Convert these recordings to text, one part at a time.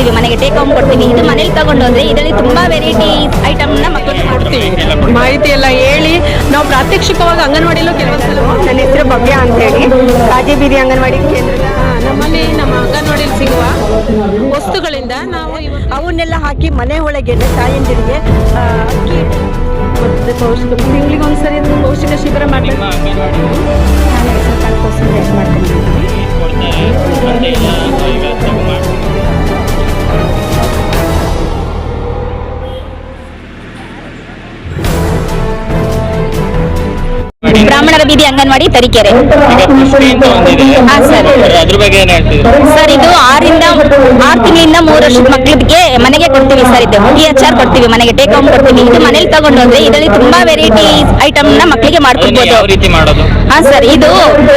ಕೊಡ್ತೀವಿ, ಮನೆಗೆ take home ಕೊಡ್ತೀವಿ. ಇದು ಮನೇಲಿ ತಗೊಂಡು ಹೋದ್ರೆ ಇದರಲ್ಲಿ ತುಂಬಾ ವೆರೈಟಿ ಐಟಮ್ನ ಮಕ್ಕಳಿಗೆ ಕೊಡ್ತೀವಿ. ಮಾಹಿತಿ ಎಲ್ಲ ಹೇಳಿ ನಾವು ಪ್ರಾತ್ಯಕ್ಷಿಕವಾಗಿ ಅಂಗನವಾಡಿಯಲ್ಲೂ ಕೆಲವೊಂದ್ಸಲ. ನನ್ನ ಹೆಸರು ಭವ್ಯ ಅಂತೇಳಿ, ಕಾಜಿಬೀದಿ ಅಂಗನವಾಡಿ ಕೇಂದ್ರದ ನಮ್ಮಲ್ಲಿ ನಮ್ಮ ಅಂಗನವಾಡಿಯಲ್ಲಿ ಸಿಗುವ ವಸ್ತುಗಳಿಂದ ನಾವು ಅವನ್ನೆಲ್ಲ ಹಾಕಿ ಮನೆ ಒಳಗೆ ತಾಯಂದಿರಿಗೆ ಅಕ್ಕಿ ಮತ್ತೆ ತಿಂಗಳಿಗೆ ಒಂದ್ಸರಿ ಪೌಷ್ಟಿಕ ಶಿಬಿರ ಮಾಡಬೇಕು. ಬ್ರಾಹ್ಮಣರ ಬೀದಿ ಅಂಗನವಾಡಿ ತರೀಕೆರೆ. ಹಾ ಸರ್. ಅದ್ರ ಬಗ್ಗೆ ಏನ್ ಹೇಳ್ತಿದ್ರು ಸರ್, ಇದು 6 ತಿಂಗಳಿಂದ 3 ವರ್ಷದ ಮಕ್ಕಳಿಗೆ ಮನೆಗೆ ಕೊಡ್ತೀವಿ ಸರ್. ಇದು EHR ಕೊಡ್ತೀವಿ, ಮನೆಗೆ ಟೇಕ್ ಹೋಮ್ ಕೊಡ್ತೀವಿ. ಇದು ಮನೇಲಿ ತಗೊಂಡು ಹೋದ್ರೆ ಇದರಲ್ಲಿ ತುಂಬಾ ವೆರೈಟಿ ಐಟಮ್ನ ಮಕ್ಕಳಿಗೆ ಮಾಡ್ಕೊಡ್ಬೋದು. ಯಾವ ರೀತಿ ಮಾಡೋದು? ಹಾ ಸರ್, ಇದು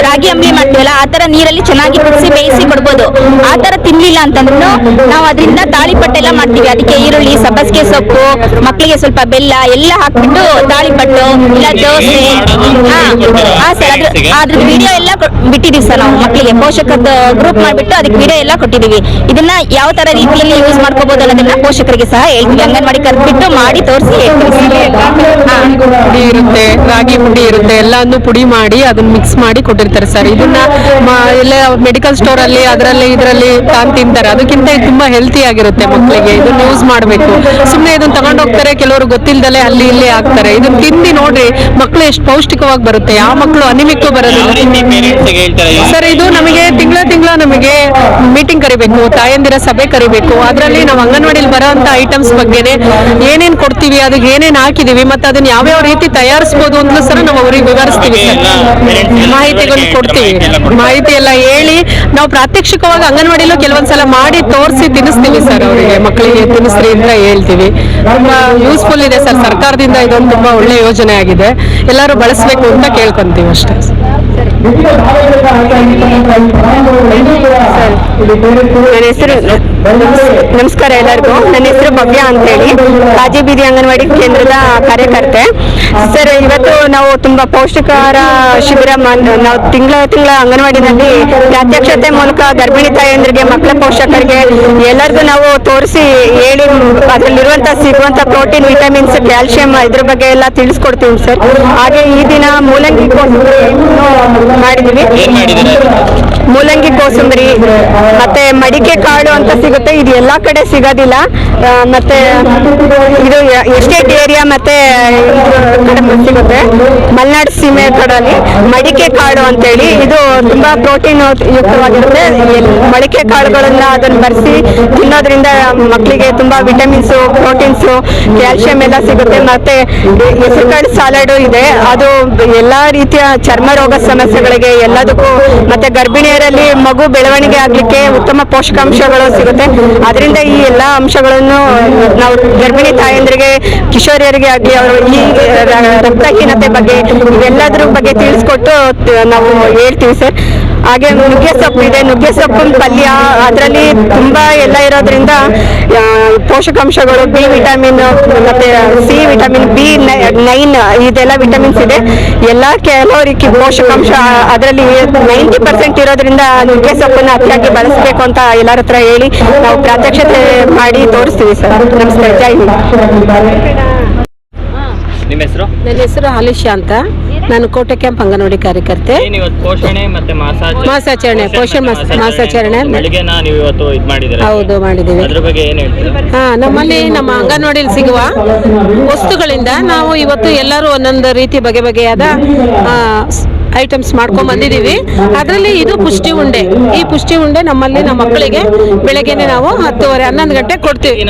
ರಾಗಿ ಅಂಬ್ಲಿ ಮಾಡ್ತೀವಲ್ಲ ಆ ತರ ನೀರಲ್ಲಿ ಚೆನ್ನಾಗಿ ಕುದಿಸಿ ಬೇಯಿಸಿ ಕೊಡ್ಬೋದು. ಆ ತರ ತಿನ್ಲಿಲ್ಲ ಅಂತಂದ್ರೂ ನಾವು ಅದರಿಂದ ತಾಳಿಪಟ್ಟು ಎಲ್ಲ ಮಾಡ್ತೀವಿ. ಅದಕ್ಕೆ ಈರುಳ್ಳಿ, ಸಬ್ಬಸಿಗೆ ಸೊಪ್ಪು, ಮಕ್ಕಳಿಗೆ ಸ್ವಲ್ಪ ಬೆಲ್ಲ ಎಲ್ಲ ಹಾಕ್ಬಿಟ್ಟು ತಾಳಿಪಟ್ಟು ಇಲ್ಲ ದೋಸೆ. ಹಾ ಸರ್, ಅದ್ರ ವಿಡಿಯೋ ಎಲ್ಲ ಬಿಟ್ಟಿದೀವಿ ಸರ್. ನಾವು ಮಕ್ಕಳಿಗೆ ಪೋಷಕದ ಗ್ರೂಪ್ ಮಾಡ್ಬಿಟ್ಟು ಅದಕ್ಕೆ ವಿಡಿಯೋ ಎಲ್ಲ ಕೊಟ್ಟಿದೀವಿ. ಇದನ್ನ ಯಾವ ತರ ರೀತಿಯಲ್ಲಿ ಯೂಸ್ ಮಾಡ್ಕೋಬಹುದು ಅನ್ನೋದನ್ನ ಪೋಷಕರಿಗೆ ಸಹ ಹೇಳ್ತೀವಿ. ಅಂಗನವಾಡಿ ಕರ್ಬಿಟ್ಟು ಮಾಡಿ ತೋರಿಸಿ ಹೇಳ್ತೀವಿ. ಪುಡಿ ಇರುತ್ತೆ, ರಾಗಿ ಪುಡಿ ಇರುತ್ತೆ, ಎಲ್ಲಾನು ಪುಡಿ ಮಾಡಿ ಅದನ್ನ ಮಿಕ್ಸ್ ಮಾಡಿ ಕೊಟ್ಟಿರ್ತಾರೆ ಸರ್. ಇದನ್ನ ಎಲ್ಲ ಮೆಡಿಕಲ್ ಸ್ಟೋರ್ ಅಲ್ಲಿ ಅದರಲ್ಲಿ ಇದರಲ್ಲಿ ತಿಂತಾರೆ. ಅದಕ್ಕಿಂತ ಇದು ತುಂಬಾ ಹೆಲ್ತಿ ಆಗಿರುತ್ತೆ ಮಕ್ಕಳಿಗೆ. ಇದನ್ನ ಯೂಸ್ ಮಾಡಬೇಕು. ಸುಮ್ಮನೆ ಇದನ್ನ ತಗೊಂಡು ಹೋಗ್ತಾರೆ, ಕೆಲವರು ಗೊತ್ತಿಲ್ಲದಲೆ ಅಲ್ಲಿ ಇಲ್ಲಿ ಹಾಕ್ತಾರೆ. ಇದನ್ನ ತಿಂದು ನೋಡ್ರಿ ಮಕ್ಕಳು ಎಷ್ಟು ಪೌಷ್ಟಿಕವಾಗಿ ಬರುತ್ತೆ. ಯಾವ ಮಕ್ಕಳು ಅನಿಮಿಕ್ಕು ಬರೋದಿಲ್ಲ ಸರ್. ಇದು ನಮಗೆ ತಿಂಗಳ ನಮಗೆ ಮೀಟಿಂಗ್ ಕರಿಬೇಕು, ತಾಯಂದಿರ ಸಭೆ ಕರಿಬೇಕು. ಅದರಲ್ಲಿ ನಾವು ಅಂಗನವಾಡಿಯಲ್ಲಿ ಬರೋಂತ ಐಟಮ್ಸ್ ಬಗ್ಗೆನೆ ಏನೇನ್ ಕೊಡ್ತೀವಿ, ಅದಕ್ಕೆ ಏನೇನ್ ಹಾಕಿದೀವಿ, ಮತ್ತೆ ಅದನ್ನ ಯಾವ್ಯಾವ ರೀತಿ ತಯಾರಿಸಬಹುದು ಅಂತ ಸರ್ ನಾವು ಅವ್ರಿಗೆ ವಿವರಿಸ್ತೀವಿ ಸರ್. ಮಾಹಿತಿಗಳು ಕೊಡ್ತೀವಿ. ಮಾಹಿತಿ ಎಲ್ಲ ಹೇಳಿ ನಾವು ಪ್ರಾತ್ಯಕ್ಷಿಕವಾಗಿ ಅಂಗನವಾಡಿಯಲ್ಲೂ ಕೆಲವೊಂದ್ಸಲ ಮಾಡಿ ತೋರಿಸಿ ತಿನ್ನಿಸ್ತೀವಿ ಸರ್. ಅವರಿಗೆ ಮಕ್ಕಳಿಗೆ ತಿನ್ನಿಸ್ರಿ ಅಂತ ಹೇಳ್ತೀವಿ. ತುಂಬಾ ಯೂಸ್ಫುಲ್ ಇದೆ ಸರ್. ಸರ್ಕಾರದಿಂದ ಇದೊಂದು ತುಂಬಾ ಒಳ್ಳೆ ಯೋಜನೆ ಆಗಿದೆ. ಎಲ್ಲರೂ ಬಳಸಬೇಕು ಅಂತ ಕೇಳ್ಕೊಂತೀವಿ ಅಷ್ಟೇ. ನನ್ನ ಹೆಸರು ನಮಸ್ಕಾರ ಎಲ್ಲರಿಗೂ. ನನ್ನ ಹೆಸರು ಭವ್ಯ ಅಂತೇಳಿ, ಕಾಜಿಬೀದಿ ಅಂಗನವಾಡಿ ಕೇಂದ್ರದ ಕಾರ್ಯಕರ್ತೆ ಸರ್. ಇವತ್ತು ನಾವು ತುಂಬಾ ಪೌಷ್ಟಿಕಾಹಾರ ಶಿಬಿರ ನಾವು ತಿಂಗಳ ಅಂಗನವಾಡಿನಲ್ಲಿ ಪ್ರಾತ್ಯಕ್ಷತೆ ಮೂಲಕ ಗರ್ಭಿಣಿ ತಾಯಂದ್ರಿಗೆ, ಮಕ್ಕಳ ಪೋಷಕರಿಗೆ ಎಲ್ಲರಿಗೂ ನಾವು ತೋರಿಸಿ ಹೇಳಿ ಅದರಲ್ಲಿರುವಂತ ಸಿಗುವಂತ ಪ್ರೋಟೀನ್, ವಿಟಮಿನ್ಸ್, ಕ್ಯಾಲ್ಸಿಯಂ ಇದ್ರ ಬಗ್ಗೆ ಎಲ್ಲ ತಿಳಿಸ್ಕೊಡ್ತೀವಿ ಸರ್. ಹಾಗೆ ಈ ದಿನ ಮೂಲಂಗಿ ಕೋಸಂಬರಿ ಮಾಡಿದೀವಿ. ಮೂಲಂಗಿ ಕೋಸಂಬರಿ ಮತ್ತೆ ಮಡಿಕೆ ಕಾಳು ಅಂತ ಸಿಗುತ್ತೆ. ಇದು ಎಲ್ಲಾ ಕಡೆ ಸಿಗೋದಿಲ್ಲ. ಮತ್ತೆ ಇದು ಎಸ್ಟೇಟ್ ಏರಿಯಾ ಮತ್ತೆ ಸಿಗುತ್ತೆ. ಮಲೆನಾಡು ಸೀಮೆ ಕಡೆಯಲ್ಲಿ ಮಡಿಕೆ ಕಾಳು ಅಂತೇಳಿ ಇದು ತುಂಬಾ ಪ್ರೋಟೀನ್ ಯುಕ್ತವಾಗಿರುತ್ತೆ. ಮಡಿಕೆ ಕಾಳುಗಳನ್ನ ಅದನ್ನ ಬರೆಸಿ ತಿನ್ನೋದ್ರಿಂದ ಮಕ್ಕಳಿಗೆ ತುಂಬಾ ವಿಟಮಿನ್ಸ್, ಪ್ರೋಟೀನ್ಸ್, ಕ್ಯಾಲ್ಸಿಯಂ ಎಲ್ಲ ಸಿಗುತ್ತೆ. ಮತ್ತೆ ಹೆಸರುಕಾಳು ಸಾಲಡ್ ಇದೆ. ಅದು ಎಲ್ಲಾ ರೀತಿಯ ಚರ್ಮ ರೋಗ ಸಮಸ್ಯೆಗಳಿಗೆ ಎಲ್ಲದಕ್ಕೂ, ಮತ್ತೆ ಗರ್ಭಿಣಿಯರಲ್ಲಿ ಮಗು ಬೆಳವಣಿಗೆ ಆಗ್ಲಿಕ್ಕೆ ಉತ್ತಮ ಪೋಷಕಾಂಶಗಳು ಸಿಗುತ್ತೆ. ಅದರಿಂದ ಈ ಎಲ್ಲಾ ಅಂಶಗಳನ್ನು ನಾವು ಗರ್ಭಿಣಿ ತಾಯಂದ್ರಿಗೆ, ಕಿಶೋರಿಯರಿಗೆ ಆಗಲಿ ಅವರು ಈ ರಕ್ತಹೀನತೆ ಬಗ್ಗೆ ಇವೆಲ್ಲದ್ರ ಬಗ್ಗೆ ತಿಳಿಸ್ಕೊಟ್ಟು ನಾವು ಹೇಳ್ತೀವಿ ಸರ್. ಹಾಗೆ ನುಗ್ಗೆ ಸೊಪ್ಪು ಇದೆ. ನುಗ್ಗೆ ಸೊಪ್ಪಿನ ಪಲ್ಯ ಅದರಲ್ಲಿ ತುಂಬಾ ಎಲ್ಲ ಇರೋದ್ರಿಂದ ಪೋಷಕಾಂಶಗಳು, ಬಿ ವಿಟಮಿನ್ ಮತ್ತೆ ಸಿ ವಿಟಮಿನ್, B9 ಇದೆಲ್ಲ ವಿಟಮಿನ್ಸ್ ಇದೆ. ಎಲ್ಲ ಕ್ಯಾಲೋರಿಕ್ ಪೋಷಕಾಂಶ ಅದರಲ್ಲಿ 90% ಇರೋದ್ರಿಂದ ನುಗ್ಗೆ ಸೊಪ್ಪನ್ನು ಅತಿಯಾಗಿ ಬಳಸಬೇಕು ಅಂತ ಎಲ್ಲರ ಹತ್ರ ಹೇಳಿ ನಾವು ಪ್ರಾತ್ಯಕ್ಷತೆ ಮಾಡಿ ತೋರಿಸ್ತೀವಿ ಸರ್. ನಮಸ್ತೆ, ಜೈ ಹಿಂದ್. ನಿಮ್ಮ ಹೆಸರು? ನನ್ನ ಹೆಸರು ಹಾಲಿಶಾ ಅಂತ. ನಾನು ಕೋಟೆ ಕ್ಯಾಂಪ್ ಅಂಗನವಾಡಿ ಕಾರ್ಯಕರ್ತೆ. ಪೋಷಣೆ ಮತ್ತೆ ಮಾಸಾಚರಣೆ, ಪೋಷಣೆ ಮಾಸಾಚರಣೆ ಹೌದು ಮಾಡಿದ್ದೀವಿ. ಅದ್ರ ಬಗ್ಗೆ ಏನು ಹೇಳ್ತೀರಾ? ನಮ್ಮಲ್ಲಿ ನಮ್ಮ ಅಂಗನವಾಡಿಯಲ್ಲಿ ಸಿಗುವ ವಸ್ತುಗಳಿಂದ ನಾವು ಇವತ್ತು ಎಲ್ಲರೂ ಒಂದೊಂದು ರೀತಿ ಬಗೆಯಾದ ಐಟಮ್ಸ್ ಮಾಡ್ಕೊಂಡ್ ಬಂದಿದ್ದೀವಿ. ಅದರಲ್ಲಿ ಇದು ಪುಷ್ಟಿ ಉಂಡೆ. ಈ ಪುಷ್ಟಿ ಉಂಡೆ ನಮ್ಮಲ್ಲಿ ನಮ್ಮ ಮಕ್ಕಳಿಗೆ ಬೆಳಗ್ಗೆನೆ ನಾವು 10:30 11 ಗಂಟೆ ಕೊಡ್ತೀವಿ.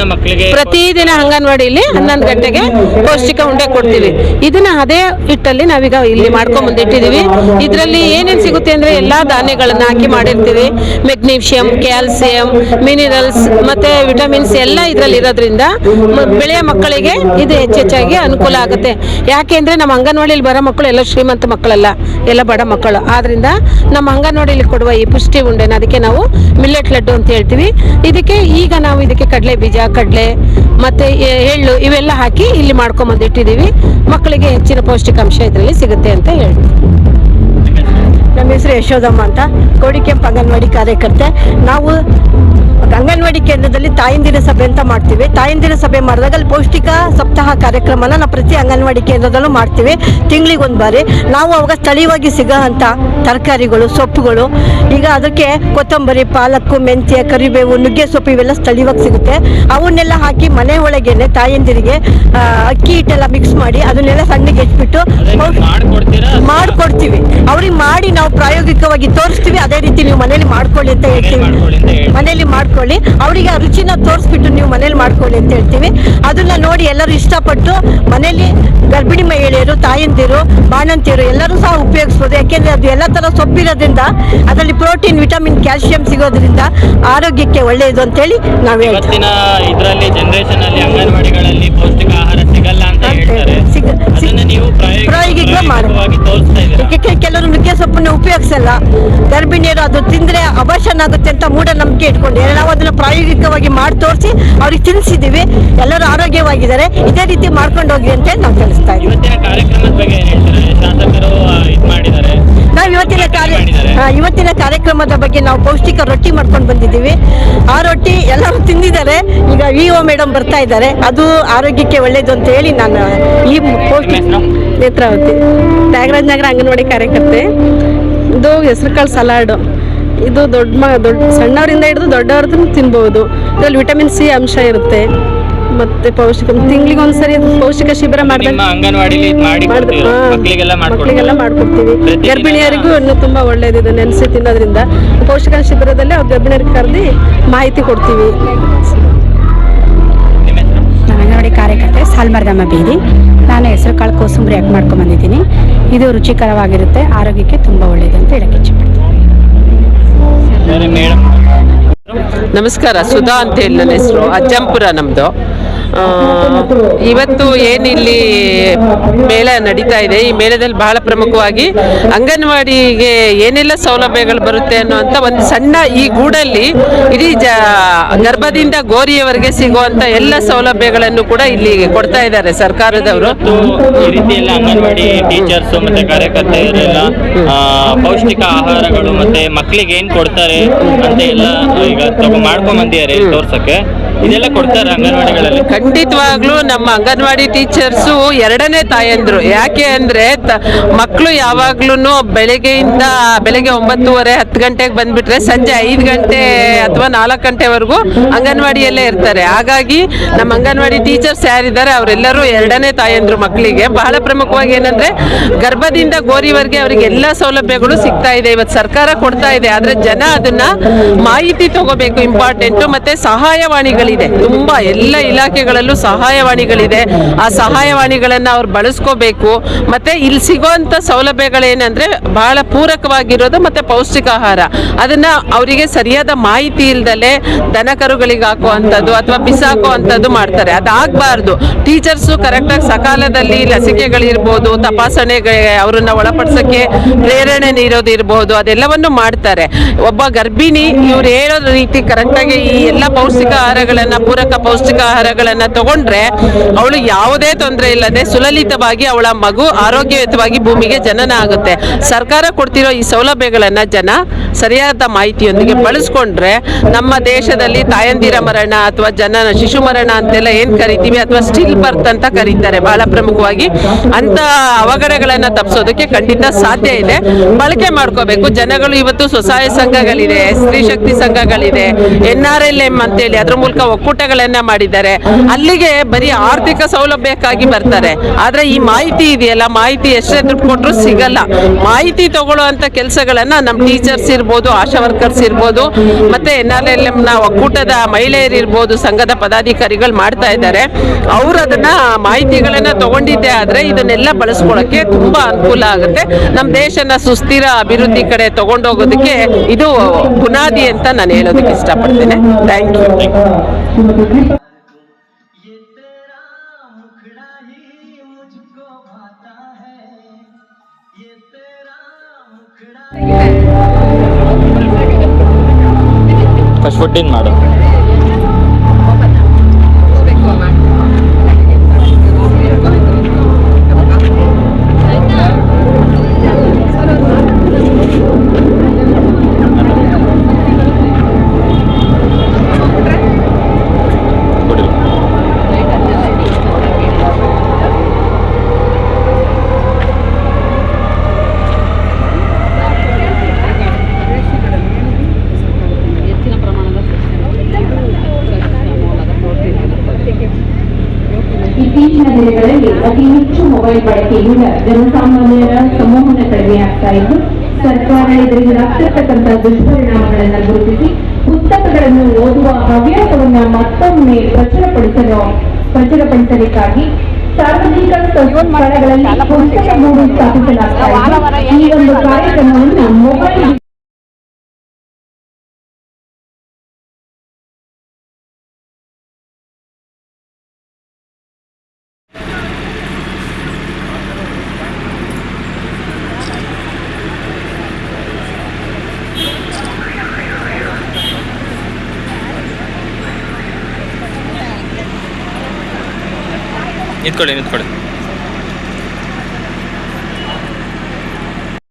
ಪ್ರತಿದಿನ ಅಂಗನವಾಡಿಯಲ್ಲಿ 11 ಗಂಟೆಗೆ ಪೌಷ್ಟಿಕ ಉಂಡೆ ಕೊಡ್ತೀವಿ. ಇದನ್ನ ಅದೇ ಹಿಟ್ಟಲ್ಲಿ ನಾವೀಗ ಇಲ್ಲಿ ಮಾಡ್ಕೊಂಡ್ ಬಂದಿಟ್ಟಿದೀವಿ. ಇದರಲ್ಲಿ ಏನೇನು ಸಿಗುತ್ತೆ ಅಂದ್ರೆ ಎಲ್ಲಾ ಧಾನ್ಯಗಳನ್ನ ಹಾಕಿ ಮಾಡಿರ್ತೀವಿ. ಮೆಗ್ನೀಷಿಯಂ, ಕ್ಯಾಲ್ಸಿಯಂ, ಮಿನರಲ್ಸ್ ಮತ್ತೆ ವಿಟಮಿನ್ಸ್ ಎಲ್ಲ ಇದರಲ್ಲಿ ಇರೋದ್ರಿಂದ ಬೆಳೆಯ ಮಕ್ಕಳಿಗೆ ಇದು ಹೆಚ್ಚೆಚ್ಚಾಗಿ ಅನುಕೂಲ ಆಗುತ್ತೆ. ಯಾಕೆಂದ್ರೆ ನಮ್ಮ ಅಂಗನವಾಡಿಯಲ್ಲಿ ಬರೋ ಮಕ್ಕಳು ಎಲ್ಲ ಶ್ರೀಮಂತ ಮಕ್ಕಳಲ್ಲ, ಎಲ್ಲ ಬಡ ಮಕ್ಕಳು. ಆದ್ರಿಂದ ನಮ್ಮ ಅಂಗನವಾಡಿಯಲ್ಲಿ ಕೊಡುವ ಈ ಪುಷ್ಟಿ ಉಂಡೆನ ಅದಕ್ಕೆ ನಾವು ಮಿಲ್ಲೆಟ್ ಲಡ್ಡು ಅಂತ ಹೇಳ್ತೀವಿ. ಈಗ ನಾವು ಇದಕ್ಕೆ ಕಡಲೆ ಬೀಜ, ಕಡಲೆ ಮತ್ತೆ ಎಳ್ಳು ಇವೆಲ್ಲ ಹಾಕಿ ಇಲ್ಲಿ ಮಾಡ್ಕೊಂಡ್ ಬಂದಿಟ್ಟಿದ್ದೀವಿ. ಮಕ್ಕಳಿಗೆ ಹೆಚ್ಚಿನ ಪೌಷ್ಟಿಕಾಂಶ ಇದರಲ್ಲಿ ಸಿಗುತ್ತೆ ಅಂತ ಹೇಳ್ತೀವಿ. ನಮ್ಮ ಹೆಸರು ಯಶೋದಮ್ಮ ಅಂತ, ಕೋಡಿ ಕ್ಯಾಂಪ್ ಅಂಗನವಾಡಿ ಕಾರ್ಯಕರ್ತೆ. ನಾವು ಅಂಗನವಾಡಿ ಕೇಂದ್ರದಲ್ಲಿ ತಾಯಂದಿರ ಸಭೆ ಅಂತ ಮಾಡ್ತೀವಿ. ತಾಯಂದಿರ ಸಭೆ ಮಾಡಿದಾಗ ಅಲ್ಲಿ ಪೌಷ್ಟಿಕ ಸಪ್ತಾಹ ಕಾರ್ಯಕ್ರಮನ ನಾವು ಪ್ರತಿ ಅಂಗನವಾಡಿ ಕೇಂದ್ರದಲ್ಲೂ ಮಾಡ್ತೀವಿ, ತಿಂಗಳಿಗೆ ಒಂದು ಬಾರಿ. ನಾವು ಅವಾಗ ಸ್ಥಳೀಯವಾಗಿ ಸಿಗೋ ಅಂಥ ತರಕಾರಿಗಳು, ಸೊಪ್ಪುಗಳು, ಈಗ ಅದಕ್ಕೆ ಕೊತ್ತಂಬರಿ, ಪಾಲಕ್ಕು, ಮೆಂತ್ಯ, ಕರಿಬೇವು, ನುಗ್ಗೆ ಸೊಪ್ಪು ಇವೆಲ್ಲ ಸ್ಥಳೀಯವಾಗಿ ಸಿಗುತ್ತೆ. ಅವನ್ನೆಲ್ಲ ಹಾಕಿ ಮನೆ ಒಳಗೇನೆ ತಾಯಂದಿರಿಗೆ ಅಕ್ಕಿ ಹಿಟ್ಟೆಲ್ಲ ಮಿಕ್ಸ್ ಮಾಡಿ ಅದನ್ನೆಲ್ಲ ಸಣ್ಣಗೆ ಹೆಚ್ಚಿಬಿಟ್ಟು ಮಾಡ್ಕೊಡ್ತೀವಿ. ಅವ್ರಿಗೆ ಮಾಡಿ ನಾವು ಪ್ರಾಯೋಗಿಕವಾಗಿ ತೋರಿಸ್ತೀವಿ. ಅದೇ ರೀತಿ ನೀವು ಮನೇಲಿ ಮಾಡ್ಕೊಳ್ಳಿ ಅಂತ ಹೇಳ್ತೀವಿ. ಮನೇಲಿ ಮಾಡ್ಕೊಳ್ಳಿ, ಅವರಿಗೆ ಆ ರುಚಿನ ತೋರಿಸ್ಬಿಟ್ಟು ನೀವು ಮನೇಲಿ ಮಾಡ್ಕೊಳ್ಳಿ ಅಂತ ಹೇಳ್ತೀವಿ. ಅದನ್ನ ನೋಡಿ ಎಲ್ಲರೂ ಇಷ್ಟಪಟ್ಟು ಮನೇಲಿ ಗರ್ಭಿಣಿ ಮಹಿಳೆಯರು, ತಾಯಂದಿರು, ಬಾಣಂತಿಯರು ಎಲ್ಲರೂ ಸಹ ಉಪಯೋಗಿಸ್ಬೋದು. ಯಾಕೆಂದ್ರೆ ಅದು ಎಲ್ಲ ತರ ಸೊಪ್ಪಿರೋದ್ರಿಂದ ಅದರಲ್ಲಿ ಪ್ರೋಟೀನ್, ವಿಟಮಿನ್, ಕ್ಯಾಲ್ಸಿಯಂ ಸಿಗೋದ್ರಿಂದ ಆರೋಗ್ಯಕ್ಕೆ ಒಳ್ಳೆಯದು ಅಂತೇಳಿ ನಾವು ಹೇಳ್ತೀವಿ. ಇದರಲ್ಲಿ ಜನರೇಷನ್ ಅಲ್ಲಿ ಅಂಗನವಾಡಿಗಳಲ್ಲಿ ಪೌಷ್ಟಿಕ ಆಹಾರ ಸಿಗಲ್ಲ ಅಂತ ಹೇಳ್ತಾರೆ. ನೀವು ಪ್ರಾಯೋಗಿಕವಾಗಿ ಕೆಲವರು ನುಗ್ಗೆ ಸೊಪ್ಪನ್ನು ಉಪಯೋಗಿಸಲ್ಲ. ಗರ್ಭಿಣಿಯರು ಅದು ತಿಂದ್ರೆ ಅಬಾರ್ಷನ್ ಆಗುತ್ತೆ ಅಂತ ಮೂಢನಂಬಿಕೆ ಇಟ್ಕೊಂಡಿದ್ದಾರೆ. ನಾವು ಅದನ್ನ ಪ್ರಾಯೋಗಿಕವಾಗಿ ಮಾಡಿ ತೋರಿಸಿ ಅವ್ರಿಗೆ ತಿಳಿಸಿದ್ದೀವಿ. ಎಲ್ಲರೂ ಆರೋಗ್ಯವಾಗಿದ್ದಾರೆ. ಇದೇ ರೀತಿ ಮಾಡ್ಕೊಂಡು ಹೋಗಿ ಅಂತ ನಾವು ತಿಳಿಸ್ತಾ ಇದ್ದೀವಿ. ಕಾರ್ಯಕ್ರಮದ ಬಗ್ಗೆ ಶಾಸಕರು ಇದು ಮಾಡಿದ್ದಾರೆ. ನಾವು ಇವತ್ತಿನ ಕಾರ್ಯಕ್ರಮದ ಬಗ್ಗೆ ನಾವು ಪೌಷ್ಟಿಕ ರೊಟ್ಟಿ ಮಾಡ್ಕೊಂಡು ಬಂದಿದ್ದೀವಿ. ಆ ರೊಟ್ಟಿ ಎಲ್ಲರೂ ತಿಂದಿದ್ದಾರೆ. ಈಗ VO ಮೇಡಮ್ ಬರ್ತಾ ಇದ್ದಾರೆ. ಅದು ಆರೋಗ್ಯಕ್ಕೆ ಒಳ್ಳೇದು ಅಂತ ಹೇಳಿ ನಾನು ಈ ಪೌಷ್ಟಿಕ ನೇತ್ರಾವತಿ ತ್ಯಾಗರಾಜ್ ನಗರ ಅಂಗನವಾಡಿ ಕಾರ್ಯಕರ್ತೆ. ಇದು ಹೆಸರುಕಾಳು ಸಲಾಡು. ಇದು ದೊಡ್ಡ ಸಣ್ಣವರಿಂದ ಹಿಡಿದು ದೊಡ್ಡವ್ರದ್ದು ತಿನ್ಬೋದು. ಇದರಲ್ಲಿ ವಿಟಮಿನ್ C ಅಂಶ ಇರುತ್ತೆ. ಮತ್ತೆ ಪೌಷ್ಟಿಕ ತಿಂಗಳಿಗೆ ಒಂದ್ಸರಿ ಪೌಷ್ಟಿಕ ಶಿಬಿರ ಮಾಡಿದಾಗ ಮಕ್ಕಳಿಗೆಲ್ಲ ಮಾಡ್ಕೊಡ್ತೀವಿ. ಗರ್ಭಿಣಿಯರಿಗೂ ಇನ್ನೂ ತುಂಬಾ ಒಳ್ಳೇದಿದೆ ನೆನೆಸಿ ತಿನ್ನೋದ್ರಿಂದ. ಪೌಷ್ಟಿಕ ಶಿಬಿರದಲ್ಲಿ ಅವ್ರು ಗರ್ಭಿಣಿಯರಿಗೆ ಕರೆದು ಮಾಹಿತಿ ಕೊಡ್ತೀವಿ. ಅಂಗನವಾಡಿ ಕಾರ್ಯಕರ್ತೆ ಸಾಲ್ಮರ್ದಮ್ಮ ಬೀದಿ. ನಾನು ಹೆಸರು ಕಾಳು ಕೋಸಂಬರಿ ಹಾಕಿ ಮಾಡ್ಕೊಂಡು ಬಂದಿದ್ದೀನಿ. ಇದು ರುಚಿಕರವಾಗಿರುತ್ತೆ, ಆರೋಗ್ಯಕ್ಕೆ ತುಂಬ ಒಳ್ಳೆಯದು ಅಂತ ಹೇಳಕ್ಕೆ ಇಚ್ಛೆಪಡ್ತೀನಿ. ನಮಸ್ಕಾರ, ಸುಧಾ ಅಂತ ಹೇಳಿ ನನ್ನ ಹೆಸರು. ಅಜ್ಜಂಪುರ ನಮ್ಮದು. ಇವತ್ತು ಏನಿಲ್ಲಿ ಮೇಳ ನಡೀತಾ ಇದೆ, ಈ ಮೇಳದಲ್ಲಿ ಬಹಳ ಪ್ರಮುಖವಾಗಿ ಅಂಗನವಾಡಿಗೆ ಏನೆಲ್ಲ ಸೌಲಭ್ಯಗಳು ಬರುತ್ತೆ ಅನ್ನುವಂಥ ಒಂದು ಸಣ್ಣ ಈ ಗೂಡಲ್ಲಿ ಇಡೀ ಗರ್ಭದಿಂದ ಗೋರಿಯವರೆಗೆ ಸಿಗುವಂತ ಎಲ್ಲ ಸೌಲಭ್ಯಗಳನ್ನು ಕೂಡ ಇಲ್ಲಿ ಕೊಡ್ತಾ ಇದ್ದಾರೆ ಸರ್ಕಾರದವರು. ಈ ರೀತಿ ಎಲ್ಲ ಅಂಗನವಾಡಿ ಟೀಚರ್ಸ್ ಮತ್ತೆ ಕಾರ್ಯಕರ್ತೆಯರೆಲ್ಲ ಪೌಷ್ಟಿಕ ಆಹಾರಗಳು ಮತ್ತೆ ಮಕ್ಕಳಿಗೆ ಏನ್ ಕೊಡ್ತಾರೆ ಅಂತ ಎಲ್ಲ ಈಗ ಮಾಡ್ಕೊಂಡ್ ಬಂದಿದ್ದಾರೆ ತೋರ್ಸಕ್ಕೆ. ಇದೆಲ್ಲ ಕೊಡ್ತಾರೆ ಅಂಗನವಾಡಿಗಳಲ್ಲಿ. ಖಂಡಿತವಾಗ್ಲೂ ನಮ್ಮ ಅಂಗನವಾಡಿ ಟೀಚರ್ಸು ಎರಡನೇ ತಾಯಂದ್ರು. ಯಾಕೆ ಅಂದ್ರೆ ಮಕ್ಕಳು ಯಾವಾಗ್ಲೂ ಬೆಳಗ್ಗೆ 9:30 10 ಗಂಟೆಗೆ ಬಂದ್ಬಿಟ್ರೆ ಸಂಜೆ 5 ಗಂಟೆ ಅಥವಾ 4 ಗಂಟೆವರೆಗೂ ಅಂಗನವಾಡಿಯಲ್ಲೇ ಇರ್ತಾರೆ. ಹಾಗಾಗಿ ನಮ್ಮ ಅಂಗನವಾಡಿ ಟೀಚರ್ಸ್ ಯಾರಿದ್ದಾರೆ ಅವರೆಲ್ಲರೂ ಎರಡನೇ ತಾಯಂದ್ರು ಮಕ್ಕಳಿಗೆ. ಬಹಳ ಪ್ರಮುಖವಾಗಿ ಏನಂದ್ರೆ ಗರ್ಭದಿಂದ ಗೋರಿವರೆಗೆ ಅವರಿಗೆ ಎಲ್ಲ ಸೌಲಭ್ಯಗಳು ಸಿಗ್ತಾ ಇದೆ. ಇವತ್ತು ಸರ್ಕಾರ ಕೊಡ್ತಾ ಇದೆ, ಆದ್ರೆ ಜನ ಅದನ್ನ ಮಾಹಿತಿ ತಗೋಬೇಕು, ಇಂಪಾರ್ಟೆಂಟ್. ಮತ್ತೆ ಸಹಾಯವಾಣಿಗಳಿದೆ ತುಂಬಾ, ಎಲ್ಲ ಇಲಾಖೆಗಳಲ್ಲೂ ಸಹಾಯವಾಣಿಗಳಿದೆ. ಆ ಸಹಾಯವಾಣಿಗಳನ್ನ ಅವ್ರು ಬಳಸ್ಕೋಬೇಕು. ಮತ್ತೆ ಇಲ್ಲಿ ಸಿಗುವಂತ ಸೌಲಭ್ಯಗಳೇನಂದ್ರೆ ಬಹಳ ಪೂರಕವಾಗಿರೋದು ಮತ್ತೆ ಪೌಷ್ಟಿಕ ಆಹಾರ. ಅದನ್ನ ಅವರಿಗೆ ಸರಿಯಾದ ಮಾಹಿತಿ ಇಲ್ದಲೆ ದನ ಕರುಗಳಿಗೆ ಹಾಕುವಂಥದ್ದು ಅಥವಾ ಬಿಸಾಕುವಂಥದ್ದು ಮಾಡ್ತಾರೆ. ಅದಾಗಬಾರ್ದು. ಟೀಚರ್ಸು ಕರೆಕ್ಟಾಗಿ ಸಕಾಲದಲ್ಲಿ ಲಸಿಕೆಗಳಿರ್ಬೋದು, ತಪಾಸಣೆಗೆ ಅವರನ್ನ ಒಳಪಡಿಸೋಕ್ಕೆ ಪ್ರೇರಣೆ ನೀಡೋದು ಇರ್ಬೋದು, ಅದೆಲ್ಲವನ್ನು ಮಾಡ್ತಾರೆ. ಒಬ್ಬ ಗರ್ಭಿಣಿ ಇವ್ರು ಹೇಳೋ ರೀತಿ ಕರೆಕ್ಟಾಗಿ ಈ ಎಲ್ಲ ಪೌಷ್ಟಿಕ ಆಹಾರಗಳನ್ನ, ಪೂರಕ ಪೌಷ್ಟಿಕ ಆಹಾರಗಳನ್ನ ತಗೊಂಡ್ರೆ ಅವಳು ಯಾವುದೇ ತೊಂದರೆ ಇಲ್ಲದೆ ಸುಲಲಿತವಾಗಿ ಅವಳ ಮಗು ಆರೋಗ್ಯಯುತವಾಗಿ ಭೂಮಿಗೆ ಜನನ ಆಗುತ್ತೆ. ಸರ್ಕಾರ ಕೊಡ್ತಿರೋ ಈ ಸೌಲಭ್ಯಗಳನ್ನ ಜನ ಸರಿಯಾದ ಮಾಹಿತಿಯೊಂದಿಗೆ ಬಳಸ್ಕೊಂಡ್ರೆ ನಮ್ಮ ದೇಶದಲ್ಲಿ ತಾಯಂದಿರ ಮರಣ ಅಥವಾ ಶಿಶು ಮರಣ ಅಂತೆಲ್ಲ ಏನ್ ಕರಿತೀವಿ ಅಥವಾ ಸ್ಟಿಲ್ ಬರ್ತ್ ಅಂತ ಕರೀತಾರೆ, ಬಹಳ ಪ್ರಮುಖವಾಗಿ ಅಂತ ಅವಘಡಗಳನ್ನ ತಪ್ಪಿಸೋದಕ್ಕೆ ಖಂಡಿತ ಸಾಧ್ಯ ಇದೆ. ಬಳಕೆ ಮಾಡ್ಕೋಬೇಕು ಜನಗಳು. ಇವತ್ತು ಸ್ವಸಹಾಯ ಸಂಘಗಳಿದೆ, ಸ್ತ್ರೀ ಶಕ್ತಿ ಸಂಘಗಳಿದೆ, NRLM ಅಂತೇಳಿ ಅದ್ರ ಮೂಲಕ ಒಕ್ಕೂಟಗಳನ್ನ ಮಾಡಿದ್ದಾರೆ. ಅಲ್ಲಿಗೆ ಬರೀ ಆರ್ಥಿಕ ಸೌಲಭ್ಯಕ್ಕಾಗಿ ಬರ್ತಾರೆ. ಆದ್ರೆ ಈ ಮಾಹಿತಿ ಇದೆಯಲ್ಲ, ಮಾಹಿತಿ ಎಷ್ಟೇ ದುಡ್ಡು ಕೊಟ್ಟರು ಸಿಗಲ್ಲ. ಮಾಹಿತಿ ತಗೊಳ್ಳುವಂತ ಕೆಲಸಗಳನ್ನ ನಮ್ಮ ಟೀಚರ್ಸ್ ಇರ್ಬೋದು, ಆಶಾ ವರ್ಕರ್ಸ್ ಇರ್ಬೋದು, ಮತ್ತೆ NRLM ನ ಒಕ್ಕೂಟದ ಮಹಿಳೆಯರು ಇರ್ಬೋದು, ಸಂಘದ ಪದಾಧಿಕಾರಿಗಳು ಮಾಡ್ತಾ ಇದ್ದಾರೆ. ಅವ್ರು ಅದನ್ನ ಮಾಹಿತಿಗಳನ್ನ ತಗೊಂಡಿದ್ದೆ ಆದ್ರೆ ಇದನ್ನೆಲ್ಲ ಬಳಸ್ಕೊಳ್ಳೋಕೆ ತುಂಬಾ ಅನುಕೂಲ ಆಗುತ್ತೆ. ನಮ್ಮ ದೇಶನ ಸುಸ್ಥಿರ ಅಭಿವೃದ್ಧಿ ಕಡೆ ತಗೊಂಡೋಗೋದಕ್ಕೆ ಇದು ಬುನಾದಿ ಅಂತ ನಾನು ಹೇಳೋದಕ್ಕೆ ಇಷ್ಟಪಡ್ತೇನೆ. Thank you. ಫಸ್ಟ್ ಫುಡ್ ಮಾಡು. ಇತ್ತೀಚಿನ ದಿನಗಳಲ್ಲಿ ಅತಿ ಹೆಚ್ಚು ಮೊಬೈಲ್ ಬಳಕೆಯಿಂದ ಜನಸಾಮಾನ್ಯರ ಸಂವಹನ ಕಡಿಮೆಯಾಗ್ತಾ ಇದ್ದು ಸರ್ಕಾರ ಇದರಿಂದ ಆಗ್ತಿರ್ತಕ್ಕಂಥ ದುಷ್ಪರಿಣಾಮಗಳನ್ನು ಗುರುತಿಸಿ ಪುಸ್ತಕಗಳನ್ನು ಓದುವ ಹವ್ಯಾಸವನ್ನ ಮತ್ತೊಮ್ಮೆ ಪ್ರಚುರಪಡಿಸಲಿಕ್ಕಾಗಿ ಸಾರ್ವಜನಿಕ ಸ್ಥಳಗಳಲ್ಲಿ ಪುಸ್ತಕ ಗೂಡು ಸ್ಥಾಪಿಸಲಾಗ್ತಾ ಇದೆ. ಈ ಒಂದು ಕಾರ್ಯಕ್ರಮವನ್ನು ಮೊಬೈಲ್ ನಿಂತ್ಕೊಳ್ಳಿ